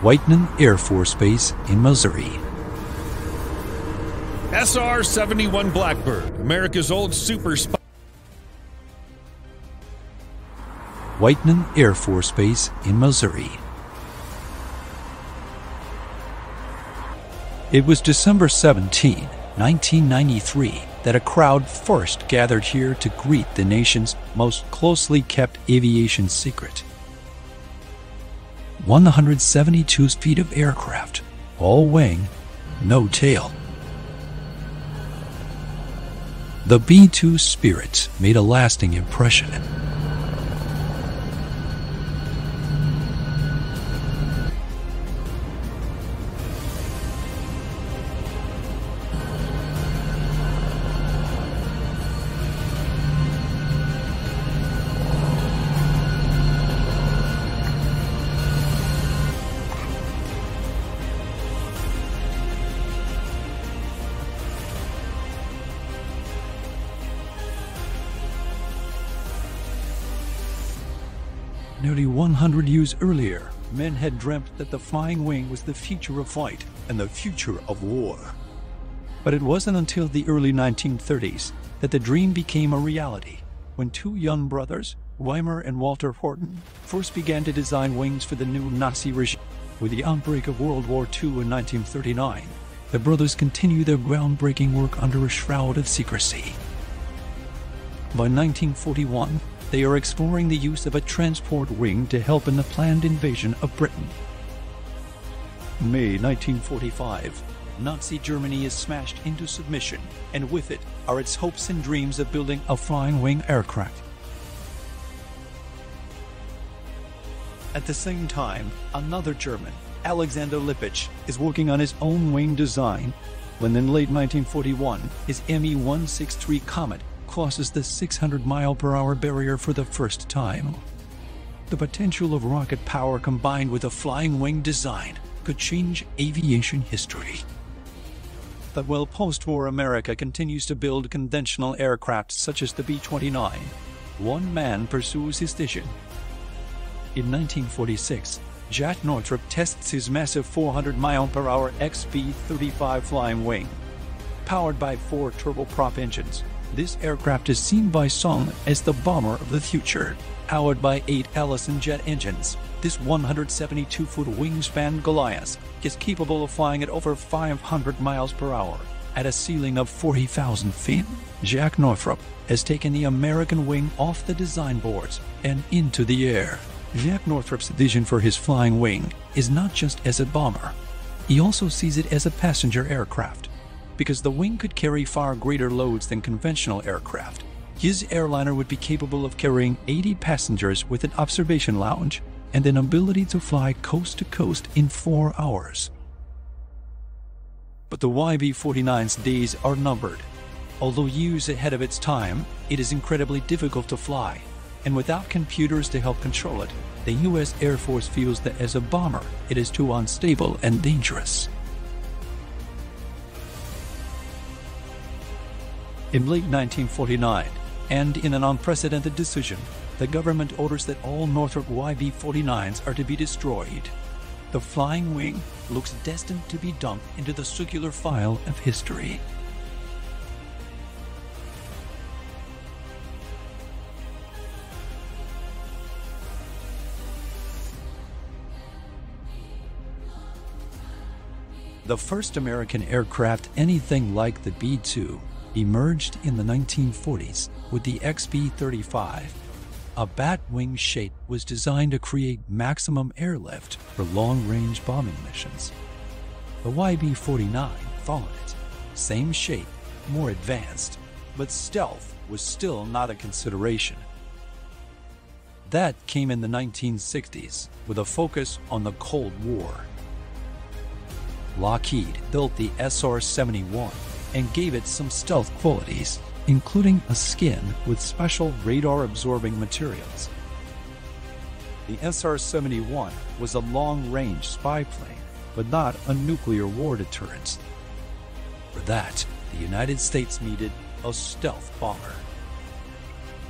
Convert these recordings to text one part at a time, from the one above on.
Whiteman Air Force Base in Missouri. SR71 BlackBird, America's old super spy. Whiteman Air Force Base in Missouri. It was December 17, 1993, that a crowd first gathered here to greet the nation's most closely kept aviation secret. 172 feet of aircraft, all wing, no tail. The B-2 Spirit made a lasting impression. Nearly 100 years earlier, men had dreamt that the flying wing was the future of flight and the future of war. But it wasn't until the early 1930s that the dream became a reality, when two young brothers, Weimer and Walter Horton, first began to design wings for the new Nazi regime. With the outbreak of World War II in 1939, the brothers continued their groundbreaking work under a shroud of secrecy. By 1941, they are exploring the use of a transport wing to help in the planned invasion of Britain. May 1945, Nazi Germany is smashed into submission, and with it are its hopes and dreams of building a flying wing aircraft. At the same time, another German, Alexander Lippisch, is working on his own wing design, when in late 1941, his Me-163 Comet crosses the 600-mile-per-hour barrier for the first time. The potential of rocket power combined with a flying wing design could change aviation history. But while post-war America continues to build conventional aircraft such as the B-29, one man pursues his vision. In 1946, Jack Northrop tests his massive 400-mile-per-hour XB-35 flying wing. Powered by 4 turboprop engines, this aircraft is seen by some as the bomber of the future. Powered by 8 Allison jet engines, this 172-foot wingspan Goliath is capable of flying at over 500 miles per hour at a ceiling of 40,000 feet. Jack Northrop has taken the American wing off the design boards and into the air. Jack Northrop's vision for his flying wing is not just as a bomber. He also sees it as a passenger aircraft. Because the wing could carry far greater loads than conventional aircraft, his airliner would be capable of carrying 80 passengers with an observation lounge and an ability to fly coast to coast in 4 hours. But the YB-49's days are numbered. Although years ahead of its time, it is incredibly difficult to fly, and without computers to help control it, the U.S. Air Force feels that as a bomber, it is too unstable and dangerous. In late 1949, and in an unprecedented decision, the government orders that all Northrop YB-49s are to be destroyed. The flying wing looks destined to be dumped into the circular file of history. The first American aircraft anything like the B-2 emerged in the 1940s with the XB-35. A bat-wing shape was designed to create maximum airlift for long-range bombing missions. The YB-49 followed it. Same shape, more advanced, but stealth was still not a consideration. That came in the 1960s with a focus on the Cold War. Lockheed built the SR71 and gave it some stealth qualities, including a skin with special radar-absorbing materials. The SR-71 was a long-range spy plane, but not a nuclear war deterrent. For that, the United States needed a stealth bomber.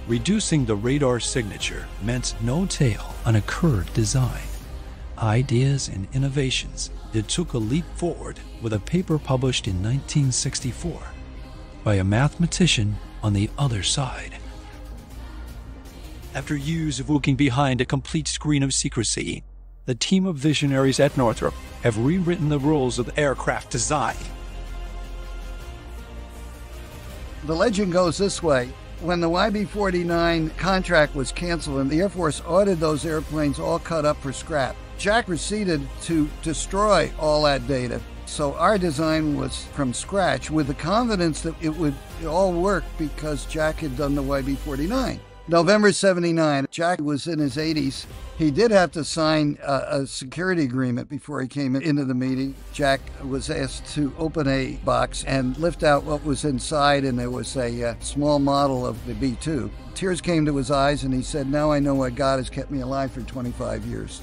Reducing the radar signature meant no tail on a curved design. ideas and innovations, it took a leap forward with a paper published in 1964 by a mathematician on the other side. After years of working behind a complete screen of secrecy, the team of visionaries at Northrop have rewritten the rules of aircraft design. The legend goes this way. When the YB-49 contract was canceled and the Air Force ordered those airplanes all cut up for scrap, Jack proceeded to destroy all that data. So our design was from scratch with the confidence that it would all work because Jack had done the YB-49. November 79, Jack was in his 80s. He did have to sign a security agreement before he came into the meeting. Jack was asked to open a box and lift out what was inside, and there was a small model of the B-2. Tears came to his eyes, and he said, "Now I know why God has kept me alive for 25 years."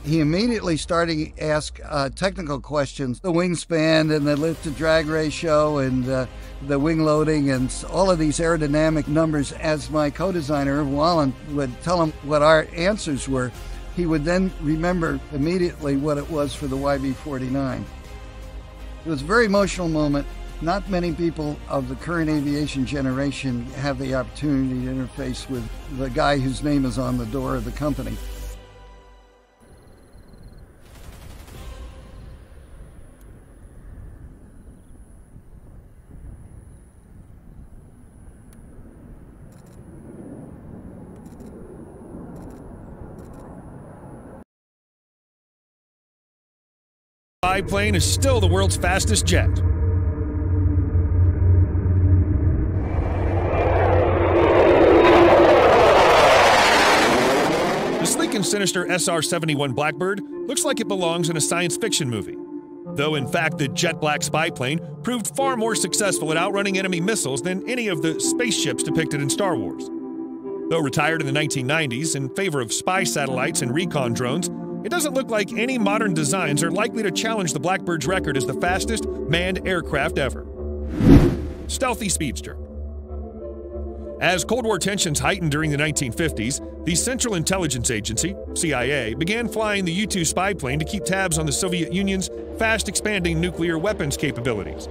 He immediately started to ask technical questions, the wingspan and the lift-to-drag ratio and the wing loading and all of these aerodynamic numbers. As my co-designer, Irv Wallen, would tell him what our answers were, he would then remember immediately what it was for the YB-49. It was a very emotional moment. Not many people of the current aviation generation have the opportunity to interface with the guy whose name is on the door of the company. Biplane is still the world's fastest jet. The sleek and sinister SR71 BlackBird looks like it belongs in a science fiction movie. Though in fact the jet black spy plane proved far more successful at outrunning enemy missiles than any of the spaceships depicted in Star Wars. Though retired in the 1990s in favor of spy satellites and recon drones, it doesn't look like any modern designs are likely to challenge the Blackbird's record as the fastest manned aircraft ever. Stealthy speedster. As Cold War tensions heightened during the 1950s, the Central Intelligence Agency, CIA, began flying the U-2 spy plane to keep tabs on the Soviet Union's fast-expanding nuclear weapons capabilities.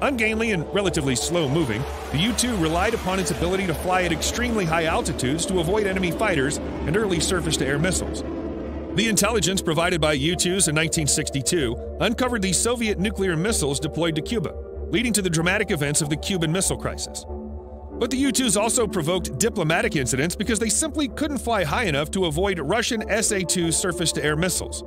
Ungainly and relatively slow-moving, the U-2 relied upon its ability to fly at extremely high altitudes to avoid enemy fighters and early surface-to-air missiles. The intelligence provided by U-2s in 1962 uncovered the Soviet nuclear missiles deployed to Cuba, leading to the dramatic events of the Cuban Missile Crisis. But the U-2s also provoked diplomatic incidents because they simply couldn't fly high enough to avoid Russian SA-2 surface-to-air missiles.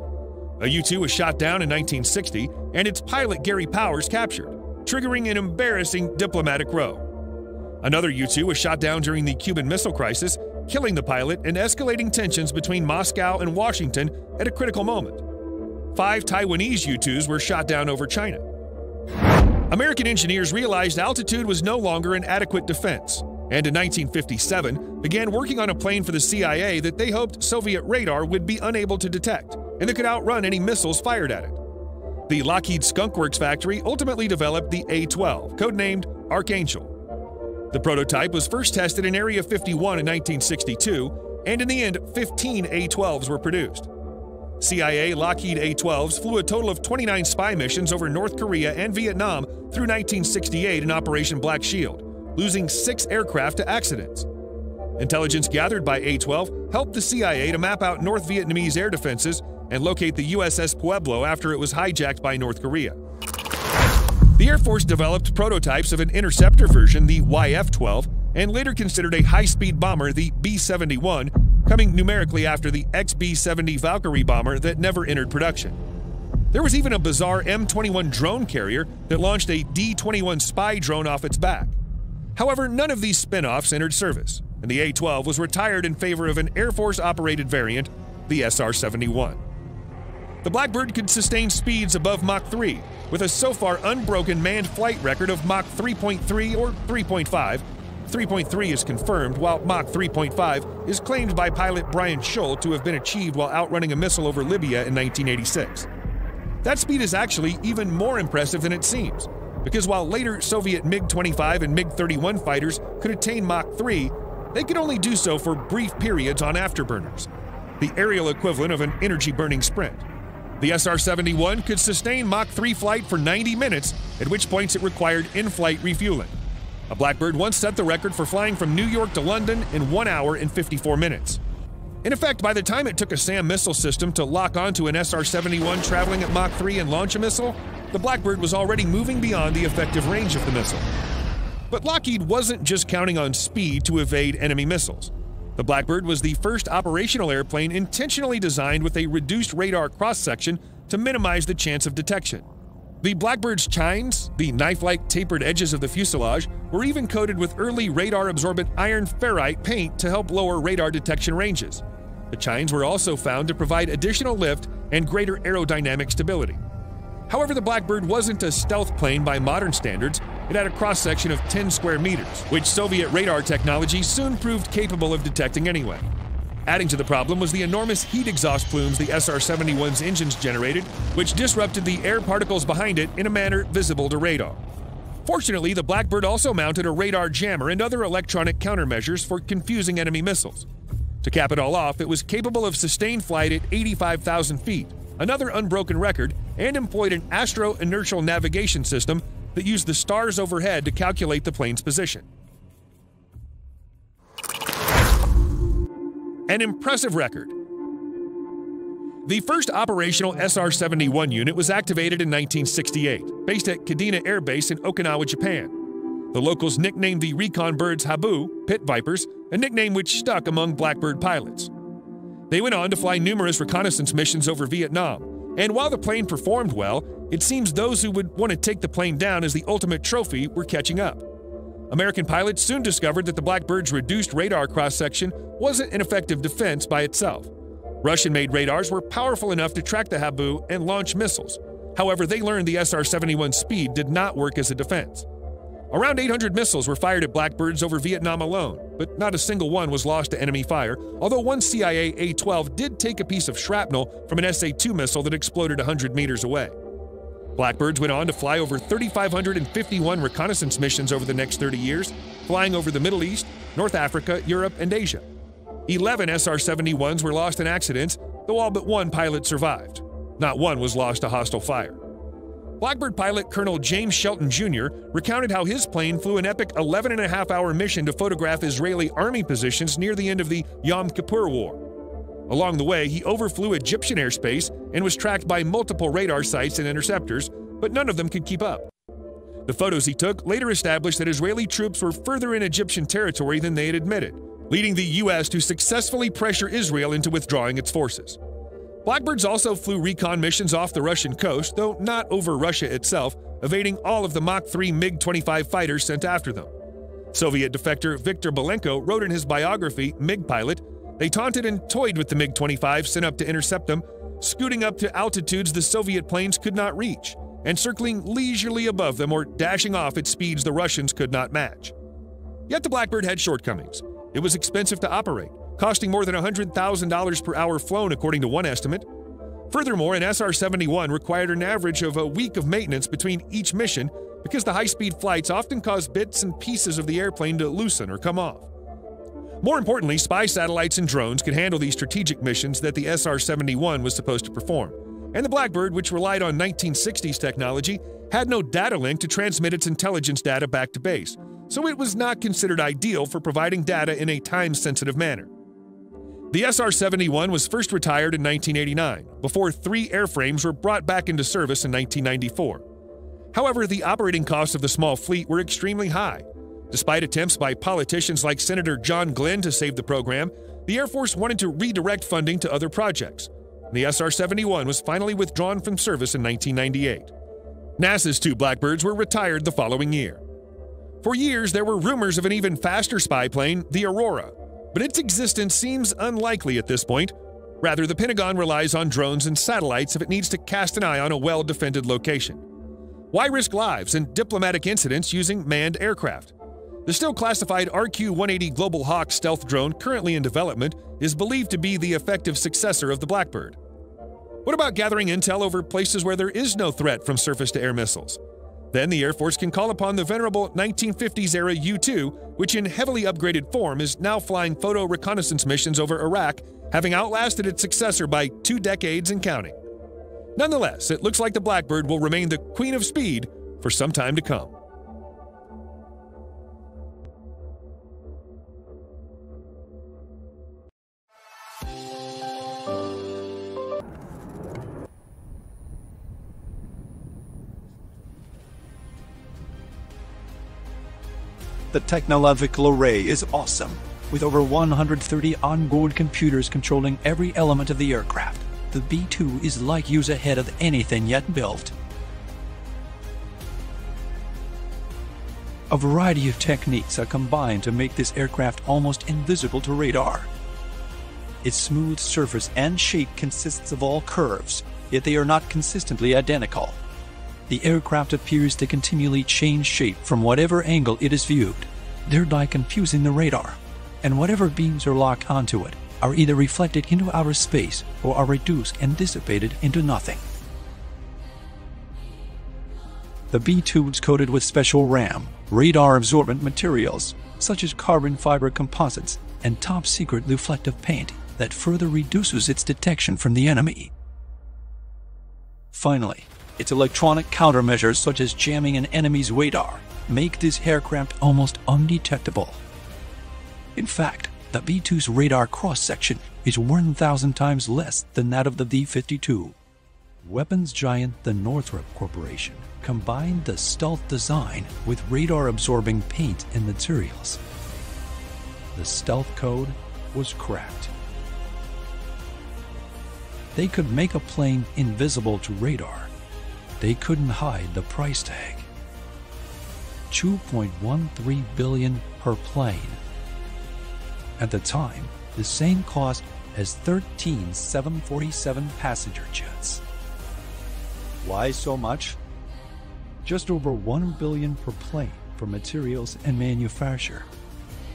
A U-2 was shot down in 1960 and its pilot Gary Powers captured, triggering an embarrassing diplomatic row. Another U-2 was shot down during the Cuban Missile Crisis, killing the pilot and escalating tensions between Moscow and Washington at a critical moment. 5 Taiwanese U-2s were shot down over China. American engineers realized altitude was no longer an adequate defense, and in 1957 began working on a plane for the CIA that they hoped Soviet radar would be unable to detect, and that could outrun any missiles fired at it. The Lockheed Skunk Works factory ultimately developed the A-12, codenamed Archangel. The prototype was first tested in Area 51 in 1962, and in the end, 15 A-12s were produced. CIA Lockheed A-12s flew a total of 29 spy missions over North Korea and Vietnam through 1968 in Operation Black Shield, losing 6 aircraft to accidents. Intelligence gathered by A-12 helped the CIA to map out North Vietnamese air defenses and locate the USS Pueblo after it was hijacked by North Korea. The Air Force developed prototypes of an interceptor version, the YF-12, and later considered a high-speed bomber, the B-71, coming numerically after the XB-70 Valkyrie bomber that never entered production. There was even a bizarre M-21 drone carrier that launched a D-21 spy drone off its back. However, none of these spin-offs entered service, and the A-12 was retired in favor of an Air Force-operated variant, the SR-71. The Blackbird could sustain speeds above Mach 3, with a so far unbroken manned flight record of Mach 3.3 or 3.5. 3.3 is confirmed, while Mach 3.5 is claimed by pilot Brian Scholl to have been achieved while outrunning a missile over Libya in 1986. That speed is actually even more impressive than it seems, because while later Soviet MiG-25 and MiG-31 fighters could attain Mach 3, they could only do so for brief periods on afterburners. the aerial equivalent of an energy-burning sprint. The SR-71 could sustain Mach 3 flight for 90 minutes, at which points it required in-flight refueling. A Blackbird once set the record for flying from New York to London in 1 hour and 54 minutes. In effect, by the time it took a SAM missile system to lock onto an SR-71 traveling at Mach 3 and launch a missile, the Blackbird was already moving beyond the effective range of the missile. But Lockheed wasn't just counting on speed to evade enemy missiles. The Blackbird was the first operational airplane intentionally designed with a reduced radar cross-section to minimize the chance of detection. The Blackbird's chines, the knife-like tapered edges of the fuselage, were even coated with early radar-absorbent iron ferrite paint to help lower radar detection ranges. The chines were also found to provide additional lift and greater aerodynamic stability. However, the Blackbird wasn't a stealth plane by modern standards. It had a cross-section of 10 square meters, which Soviet radar technology soon proved capable of detecting anyway. Adding to the problem was the enormous heat exhaust plumes the SR-71's engines generated, which disrupted the air particles behind it in a manner visible to radar. Fortunately, the Blackbird also mounted a radar jammer and other electronic countermeasures for confusing enemy missiles. To cap it all off, it was capable of sustained flight at 85,000 feet, another unbroken record, and employed an astro-inertial navigation system that used the stars overhead to calculate the plane's position. An impressive record. The first operational SR-71 unit was activated in 1968, based at Kadena Air Base in Okinawa, Japan. The locals nicknamed the recon birds Habu, pit vipers, a nickname which stuck among Blackbird pilots. They went on to fly numerous reconnaissance missions over Vietnam, and while the plane performed well, it seems those who would want to take the plane down as the ultimate trophy were catching up. American pilots soon discovered that the Blackbird's reduced radar cross-section wasn't an effective defense by itself. Russian-made radars were powerful enough to track the Habu and launch missiles. However, they learned the SR-71's speed did not work as a defense. Around 800 missiles were fired at Blackbirds over Vietnam alone, but not a single one was lost to enemy fire, although one CIA A-12 did take a piece of shrapnel from an SA-2 missile that exploded 100 meters away. Blackbirds went on to fly over 3,551 reconnaissance missions over the next 30 years, flying over the Middle East, North Africa, Europe, and Asia. 11 SR-71s were lost in accidents, though all but one pilot survived. Not one was lost to hostile fire. Blackbird pilot Colonel James Shelton Jr. recounted how his plane flew an epic 11.5-hour mission to photograph Israeli army positions near the end of the Yom Kippur War. Along the way, he overflew Egyptian airspace and was tracked by multiple radar sites and interceptors, but none of them could keep up. The photos he took later established that Israeli troops were further in Egyptian territory than they had admitted, leading the U.S. to successfully pressure Israel into withdrawing its forces. Blackbirds also flew recon missions off the Russian coast, though not over Russia itself, evading all of the Mach 3 MiG-25 fighters sent after them. Soviet defector Viktor Belenko wrote in his biography, MiG Pilot, they taunted and toyed with the MiG-25 sent up to intercept them, scooting up to altitudes the Soviet planes could not reach, and circling leisurely above them or dashing off at speeds the Russians could not match. Yet the Blackbird had shortcomings. It was expensive to operate, costing more than $100,000 per hour flown according to one estimate. Furthermore, an SR-71 required an average of a week of maintenance between each mission because the high-speed flights often caused bits and pieces of the airplane to loosen or come off. More importantly, spy satellites and drones could handle these strategic missions that the SR-71 was supposed to perform, and the Blackbird, which relied on 1960s technology, had no data link to transmit its intelligence data back to base, so it was not considered ideal for providing data in a time-sensitive manner. The SR-71 was first retired in 1989, before 3 airframes were brought back into service in 1994. However, the operating costs of the small fleet were extremely high. Despite attempts by politicians like Senator John Glenn to save the program, the Air Force wanted to redirect funding to other projects. The SR-71 was finally withdrawn from service in 1998. NASA's 2 Blackbirds were retired the following year. For years, there were rumors of an even faster spy plane, the Aurora, but its existence seems unlikely at this point. Rather, the Pentagon relies on drones and satellites if it needs to cast an eye on a well-defended location. Why risk lives and diplomatic incidents using manned aircraft? The still classified RQ-180 Global Hawk stealth drone currently in development is believed to be the effective successor of the Blackbird. What about gathering intel over places where there is no threat from surface-to-air missiles? Then the Air Force can call upon the venerable 1950s-era U-2, which in heavily upgraded form is now flying photo reconnaissance missions over Iraq, having outlasted its successor by 2 decades and counting. Nonetheless, it looks like the Blackbird will remain the queen of speed for some time to come. The technological array is awesome, with over 130 onboard computers controlling every element of the aircraft. The B-2 is light years ahead of anything yet built. A variety of techniques are combined to make this aircraft almost invisible to radar. Its smooth surface and shape consists of all curves, yet they are not consistently identical. The aircraft appears to continually change shape from whatever angle it is viewed, thereby confusing the radar, and whatever beams are locked onto it are either reflected into outer space or are reduced and dissipated into nothing. The B-2 is coated with special RAM, radar-absorbent materials, such as carbon fiber composites and top-secret reflective paint that further reduces its detection from the enemy. Finally, its electronic countermeasures such as jamming an enemy's radar make this aircraft almost undetectable. In fact, the B-2's radar cross-section is 1,000 times less than that of the V-52. Weapons giant the Northrop Corporation combined the stealth design with radar-absorbing paint and materials. The stealth code was cracked. They could make a plane invisible to radar. They couldn't hide the price tag. $2.13 billion per plane. At the time, the same cost as 13 747 passenger jets. Why so much? Just over $1 billion per plane for materials and manufacture,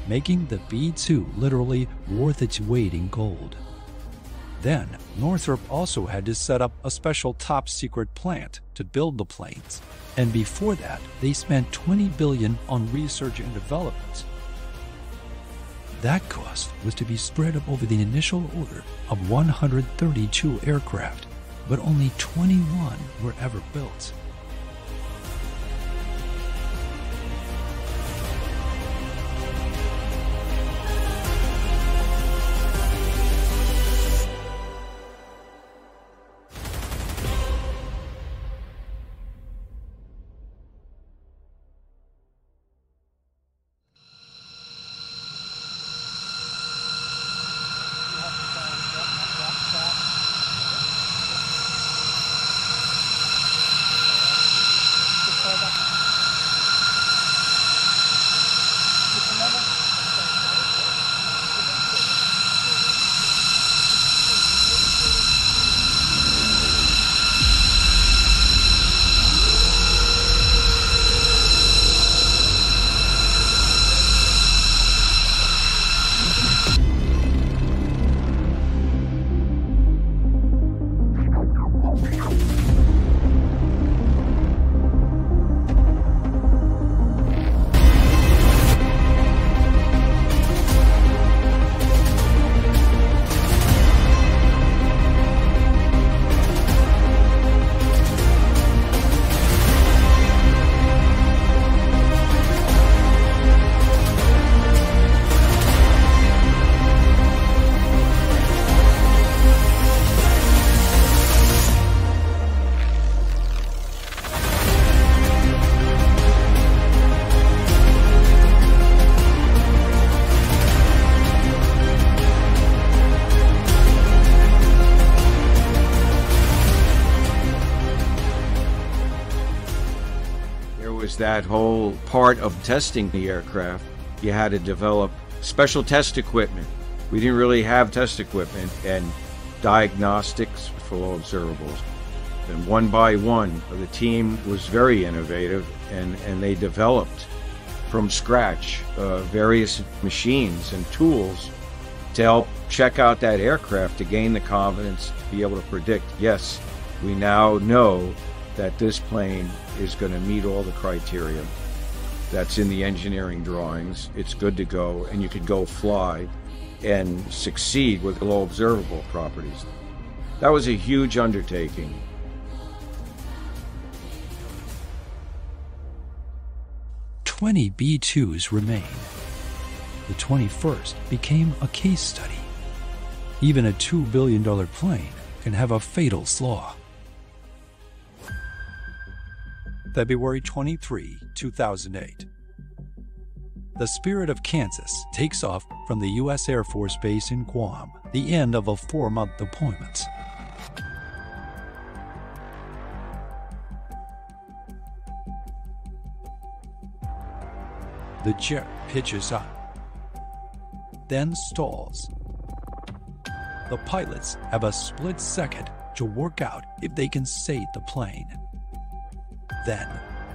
making the B-2 literally worth its weight in gold. Then, Northrop also had to set up a special top-secret plant to build the planes, and before that, they spent $20 billion on research and development. That cost was to be spread up over the initial order of 132 aircraft, but only 21 were ever built. That whole part of testing the aircraft, you had to develop special test equipment. We didn't really have test equipment and diagnostics for all observables. And one by one, the team was very innovative and they developed from scratch various machines and tools to help check out that aircraft to gain the confidence to be able to predict, yes, we now know that this plane is going to meet all the criteria that's in the engineering drawings. It's good to go, and you could go fly and succeed with low observable properties. That was a huge undertaking. "20 B-2s remain. The 21st became a case study. Even a $2 billion plane can have a fatal flaw." February 23, 2008. The Spirit of Kansas takes off from the U.S. Air Force Base in Guam, the end of a 4-month deployment. The jet pitches up, then stalls. The pilots have a split second to work out if they can save the plane. Then,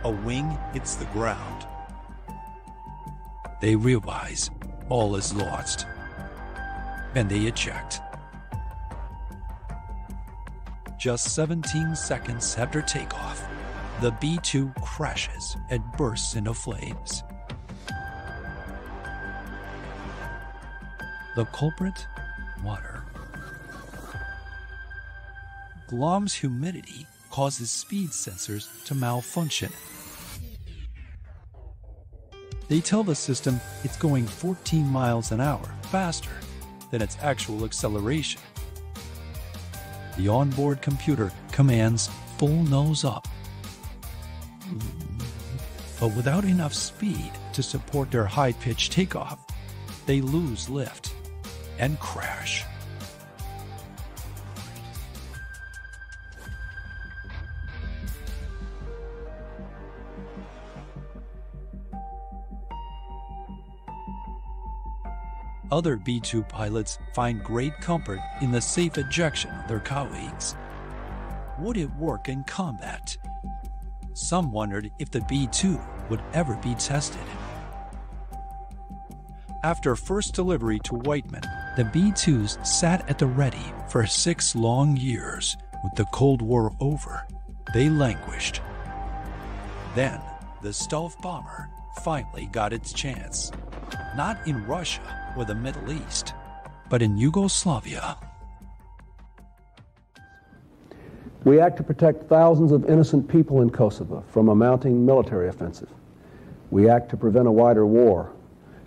a wing hits the ground. They realize all is lost, and they eject. Just 17 seconds after takeoff, the B-2 crashes and bursts into flames. The culprit? Water. Guam's humidity causes speed sensors to malfunction. They tell the system it's going 14 miles an hour faster than its actual acceleration. The onboard computer commands full nose up. But without enough speed to support their high-pitched takeoff, they lose lift and crash. Other B-2 pilots find great comfort in the safe ejection of their colleagues. Would it work in combat? Some wondered if the B-2 would ever be tested. After first delivery to Whiteman, the B-2s sat at the ready for 6 long years. With the Cold War over, they languished. Then, the stealth bomber finally got its chance. Not in Russia or the Middle East, but in Yugoslavia. We act to protect thousands of innocent people in Kosovo from a mounting military offensive. We act to prevent a wider war,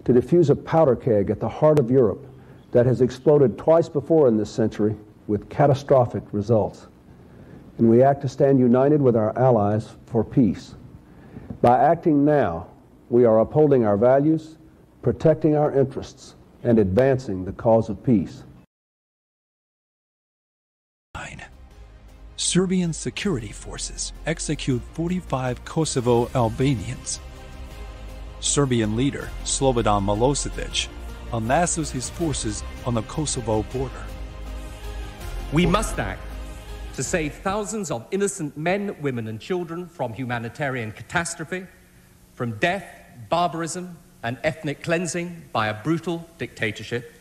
to defuse a powder keg at the heart of Europe that has exploded twice before in this century with catastrophic results. And we act to stand united with our allies for peace. By acting now, we are upholding our values, protecting our interests, and advancing the cause of peace. Serbian security forces execute 45 Kosovo Albanians. Serbian leader Slobodan Milosevic amasses his forces on the Kosovo border. We must act to save thousands of innocent men, women, and children from humanitarian catastrophe, from death, barbarism, and ethnic cleansing by a brutal dictatorship,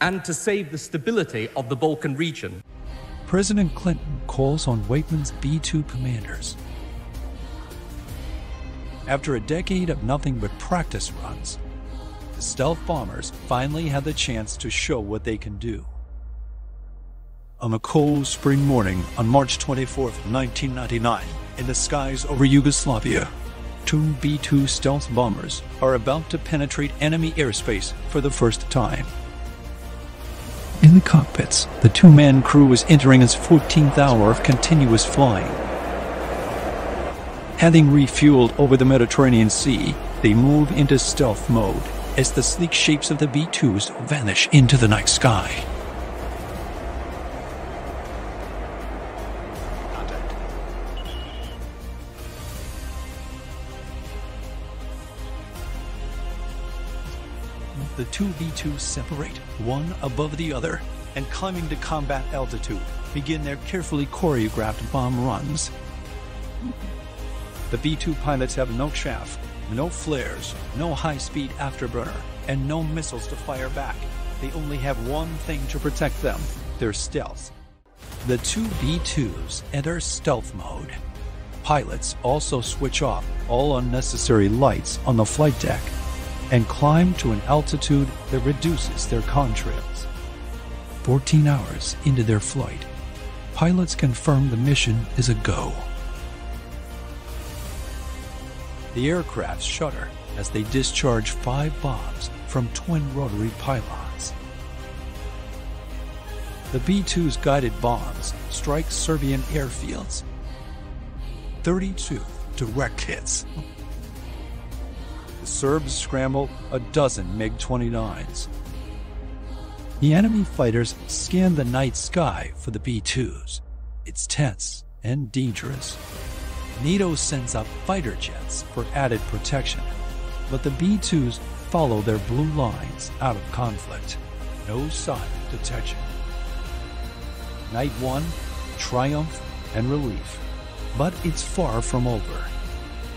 and to save the stability of the Balkan region. President Clinton calls on Whiteman's B-2 commanders. After a decade of nothing but practice runs, the stealth bombers finally had the chance to show what they can do. On a cold spring morning on March 24, 1999, in the skies over Yugoslavia, 2 B-2 stealth bombers are about to penetrate enemy airspace for the first time. In the cockpits, the 2-man crew was entering its 14th hour of continuous flying. Having refueled over the Mediterranean Sea, they move into stealth mode as the sleek shapes of the B-2s vanish into the night sky. The 2 B-2s separate, one above the other, and climbing to combat altitude, begin their carefully choreographed bomb runs. The B-2 pilots have no chaff, no flares, no high-speed afterburner, and no missiles to fire back. They only have one thing to protect them: their stealth. The 2 B-2s enter stealth mode. Pilots also switch off all unnecessary lights on the flight deck and climb to an altitude that reduces their contrails. 14 hours into their flight, pilots confirm the mission is a go. The aircraft shudder as they discharge 5 bombs from twin rotary pylons. The B-2's guided bombs strike Serbian airfields. 32 direct hits. The Serbs scramble a dozen MiG-29s. The enemy fighters scan the night sky for the B-2s. It's tense and dangerous. NATO sends up fighter jets for added protection, but the B-2s follow their blue lines out of conflict. No sign of detection. Night 1, triumph and relief. But it's far from over.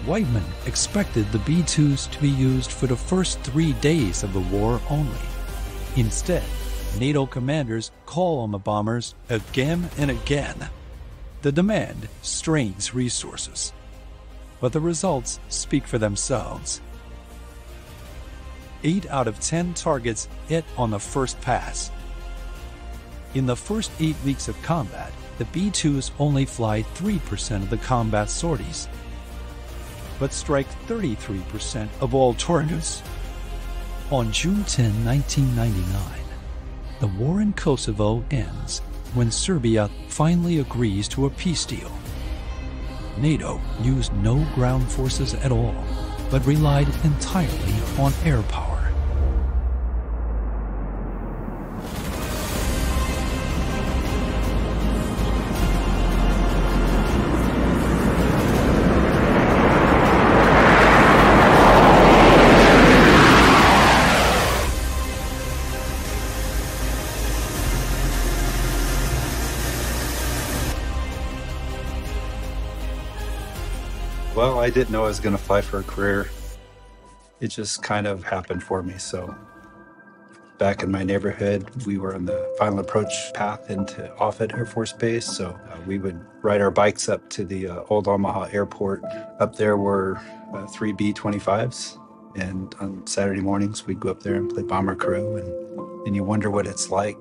Whiteman expected the B-2s to be used for the first 3 days of the war only. Instead, NATO commanders call on the bombers again and again. The demand strains resources, but the results speak for themselves. 8 out of 10 targets hit on the first pass. In the first 8 weeks of combat, the B-2s only fly 3% of the combat sorties, but strike 33% of all targets. On June 10, 1999, the war in Kosovo ends when Serbia finally agrees to a peace deal. NATO used no ground forces at all, but relied entirely on air power. Well, I didn't know I was going to fly for a career. It just kind of happened for me. So back in my neighborhood, we were on the final approach path into Offutt Air Force Base. So we would ride our bikes up to the old Omaha airport. Up there were 3 B-25s. And on Saturday mornings, we'd go up there and play bomber crew. And you wonder what it's like.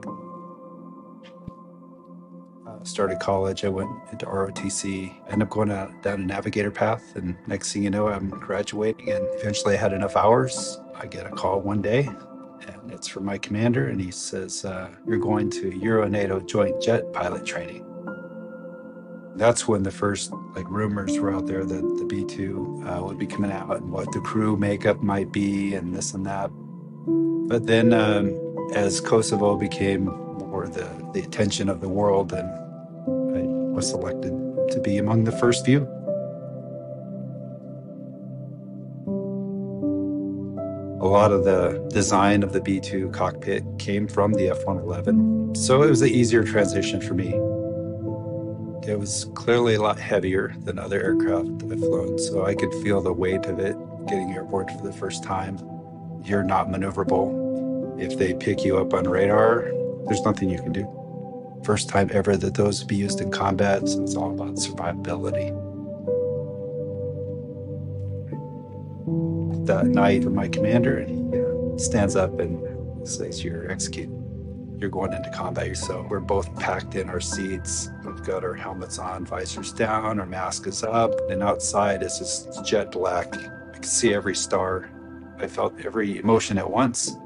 Started college, I went into ROTC, ended up going down a navigator path, and next thing you know, I'm graduating, and eventually I had enough hours. I get a call one day, and it's from my commander, and he says, you're going to Euro-NATO joint jet pilot training. That's when the first rumors were out there that the B-2 would be coming out, and what the crew makeup might be, and this and that. But then as Kosovo became more the attention of the world, and was selected to be among the first few. A lot of the design of the B-2 cockpit came from the F-111, so it was an easier transition for me. It was clearly a lot heavier than other aircraft I've flown, so I could feel the weight of it getting airborne for the first time. You're not maneuverable. If they pick you up on radar, there's nothing you can do. First time ever that those would be used in combat, so it's all about survivability. That night, my commander, and he stands up and says, "You're executed. You're going into combat." So we're both packed in our seats. We've got our helmets on, visors down, our mask is up, and outside is just jet black. I could see every star. I felt every emotion at once.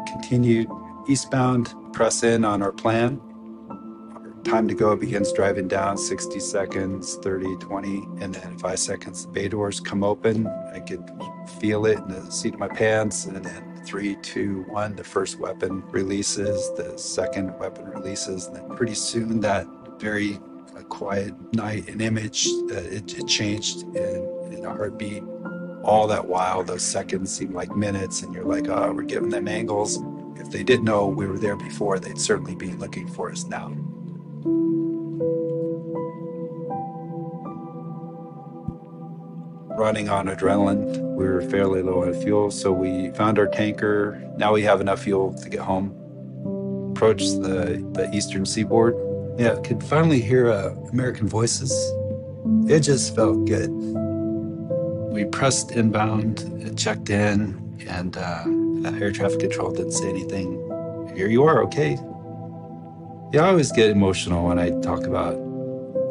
Continued eastbound, press in on our plan. Our time to go begins driving down, 60 seconds, 30, 20, and then 5 seconds, the bay doors come open. I could feel it in the seat of my pants, and then 3, 2, 1, the first weapon releases, the second weapon releases, and then pretty soon that very quiet night, an image, it changed in a heartbeat. All that while, those seconds seem like minutes, and you're like, oh, we're giving them angles. If they didn't know we were there before, they'd certainly be looking for us now. Running on adrenaline, we were fairly low on fuel, so we found our tanker. Now we have enough fuel to get home. Approached the eastern seaboard. Yeah, could finally hear American voices. It just felt good. We pressed inbound, it checked in, and air traffic control didn't say anything. Here you are, okay. Yeah, I always get emotional when I talk about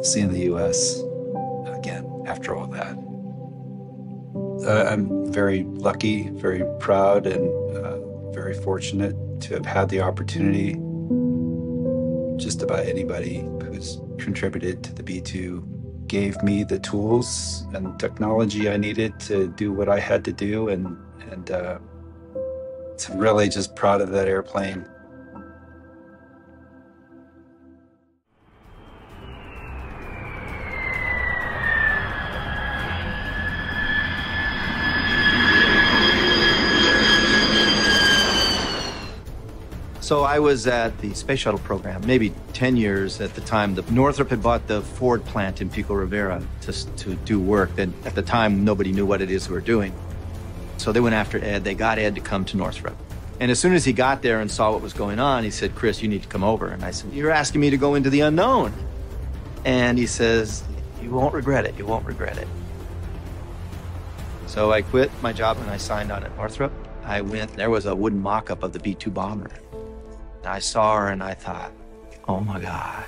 seeing the U.S. again after all that. I'm very lucky, very proud, and very fortunate to have had the opportunity. Just about anybody who's contributed to the B-2 gave me the tools and technology I needed to do what I had to do, and I'm really just proud of that airplane. So I was at the space shuttle program, maybe 10 years at the time. Northrop had bought the Ford plant in Pico Rivera to do work. And at the time, nobody knew what it is we were doing. So they went after Ed. They got Ed to come to Northrop. And as soon as he got there and saw what was going on, he said, "Chris, you need to come over." And I said, "You're asking me to go into the unknown." And he says, "You won't regret it. You won't regret it." So I quit my job and I signed on at Northrop. I went, there was a wooden mock-up of the B-2 bomber. I saw her and I thought, oh my God.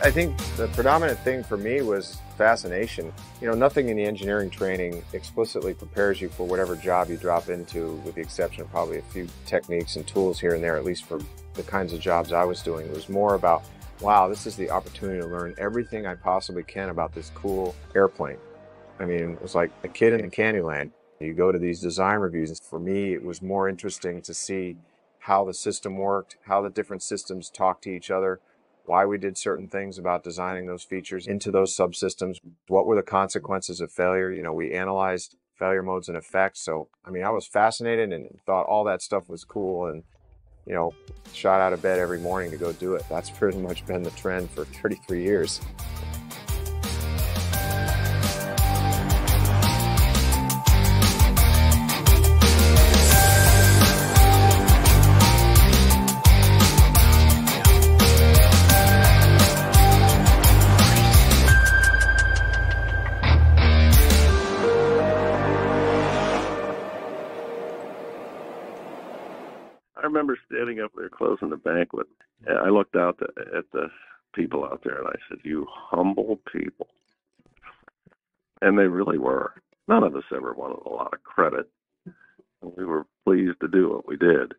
I think the predominant thing for me was fascination. You know, nothing in the engineering training explicitly prepares you for whatever job you drop into, with the exception of probably a few techniques and tools here and there, at least for the kinds of jobs I was doing. It was more about, wow, this is the opportunity to learn everything I possibly can about this cool airplane. I mean, it was like a kid in Candyland. You go to these design reviews, and for me, it was more interesting to see how the system worked, how the different systems talk to each other, why we did certain things about designing those features into those subsystems, what were the consequences of failure. You know, we analyzed failure modes and effects. So, I mean, I was fascinated and thought all that stuff was cool, and, you know, shot out of bed every morning to go do it. That's pretty much been the trend for 33 years. I remember standing up there closing the banquet, and I looked out at the people out there, and I said, "You humble people." And they really were. None of us ever wanted a lot of credit. We were pleased to do what we did.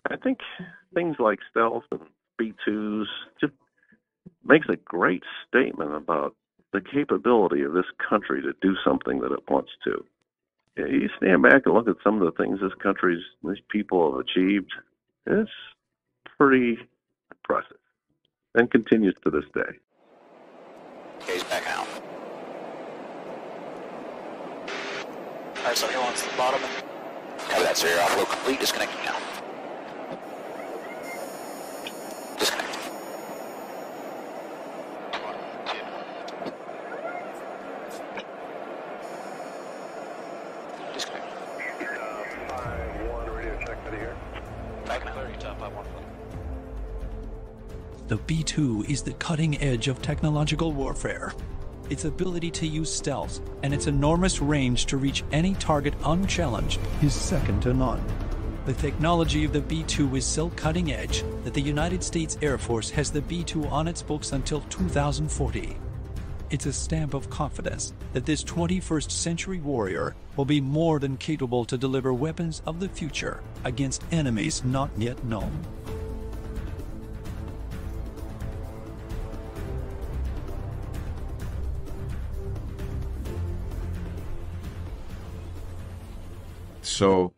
I think things like stealth and B-2s just makes a great statement about the capability of this country to do something that it wants to. You stand back and look at some of the things these people have achieved. It's pretty impressive, and continues to this day. Gaze back out. All right, so here on to the bottom. Copy that, sir. You're offload complete. Disconnecting now. Disconnect. The B-2 is the cutting edge of technological warfare. Its ability to use stealth and its enormous range to reach any target unchallenged is second to none. The technology of the B-2 is so cutting edge that the United States Air Force has the B-2 on its books until 2040. It's a stamp of confidence that this 21st century warrior will be more than capable to deliver weapons of the future against enemies not yet known. So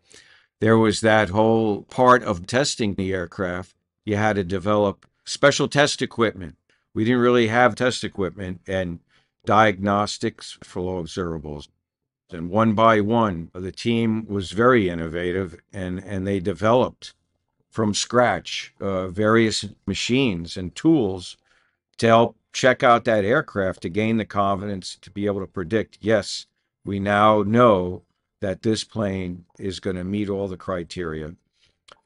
there was that whole part of testing the aircraft. You had to develop special test equipment. We didn't really have test equipment and diagnostics for low observables. And one by one, the team was very innovative, and they developed from scratch various machines and tools to help check out that aircraft, to gain the confidence to be able to predict, yes, we now know that this plane is going to meet all the criteria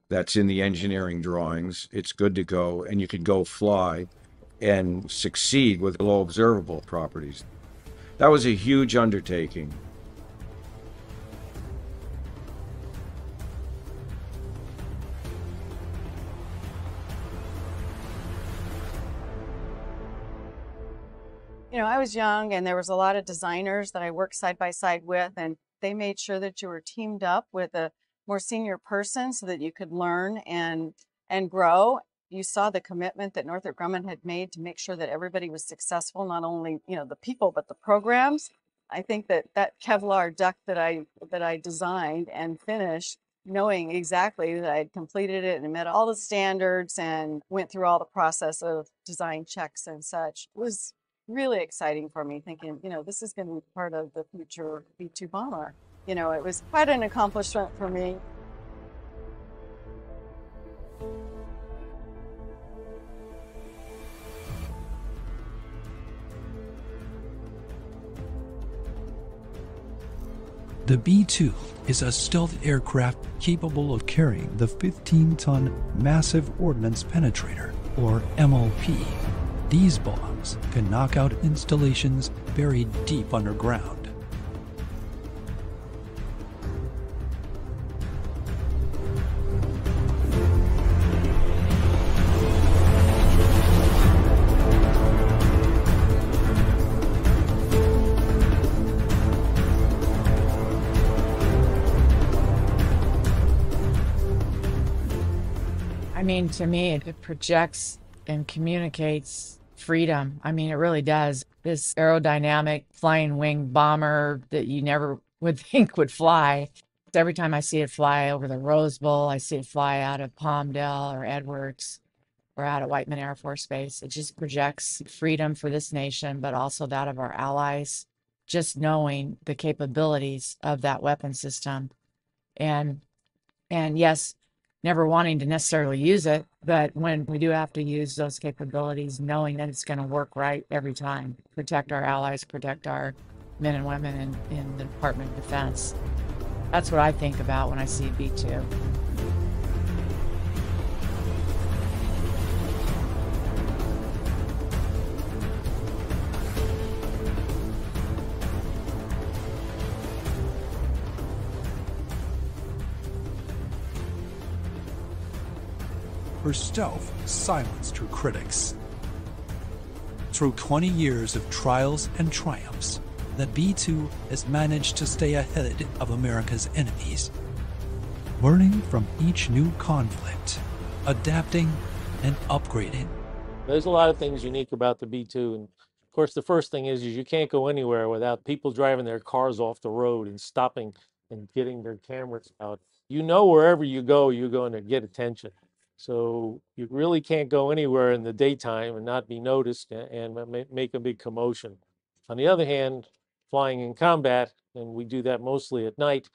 that's in the engineering drawings. It's good to go, and you can go fly and succeed with low observable properties. That was a huge undertaking. You know, I was young and there was a lot of designers that I worked side by side with, and they made sure that you were teamed up with a more senior person so that you could learn and grow. You saw the commitment that Northrop Grumman had made to make sure that everybody was successful, not only, you know, the people, but the programs. I think that Kevlar duck that I designed and finished, knowing exactly that I had completed it and met all the standards and went through all the process of design checks and such, was really exciting for me, thinking, you know, this is going to be part of the future B-2 bomber. You know, it was quite an accomplishment for me. The B-2 is a stealth aircraft capable of carrying the 15-ton Massive Ordnance Penetrator, or MOP. These bombs can knock out installations buried deep underground. I mean, to me, it projects and communicates freedom. I mean, it really does. This aerodynamic flying wing bomber that you never would think would fly. Every time I see it fly over the Rose Bowl, I see it fly out of Palmdale or Edwards or out of Whiteman Air Force Base. It just projects freedom for this nation, but also that of our allies. Just knowing the capabilities of that weapon system. And yes, never wanting to necessarily use it, but when we do have to use those capabilities, knowing that it's going to work right every time, protect our allies, protect our men and women in the Department of Defense. That's what I think about when I see B-2. Her stealth silenced her critics. Through 20 years of trials and triumphs, the B-2 has managed to stay ahead of America's enemies, learning from each new conflict, adapting and upgrading. There's a lot of things unique about the B-2, and of course the first thing is you can't go anywhere without people driving their cars off the road and stopping and getting their cameras out. You know, wherever you go, you're going to get attention. So you really can't go anywhere in the daytime and not be noticed and make a big commotion. On the other hand, flying in combat, and we do that mostly at night,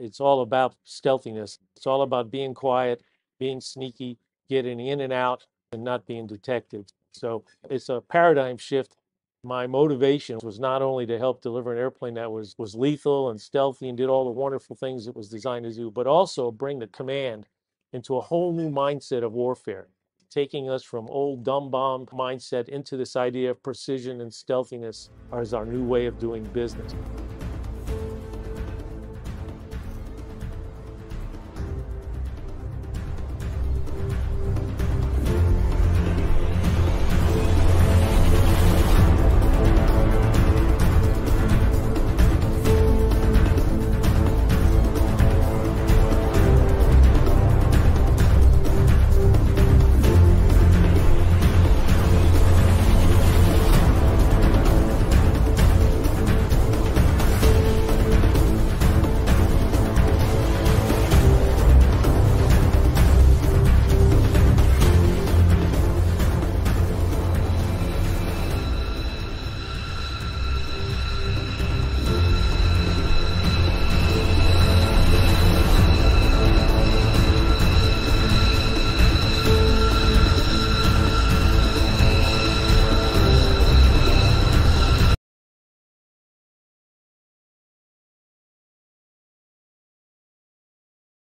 it's all about stealthiness. It's all about being quiet, being sneaky, getting in and out, and not being detected. So it's a paradigm shift. My motivation was not only to help deliver an airplane that was lethal and stealthy and did all the wonderful things it was designed to do, but also bring the command into a whole new mindset of warfare, taking us from old dumb bomb mindset into this idea of precision and stealthiness as our new way of doing business.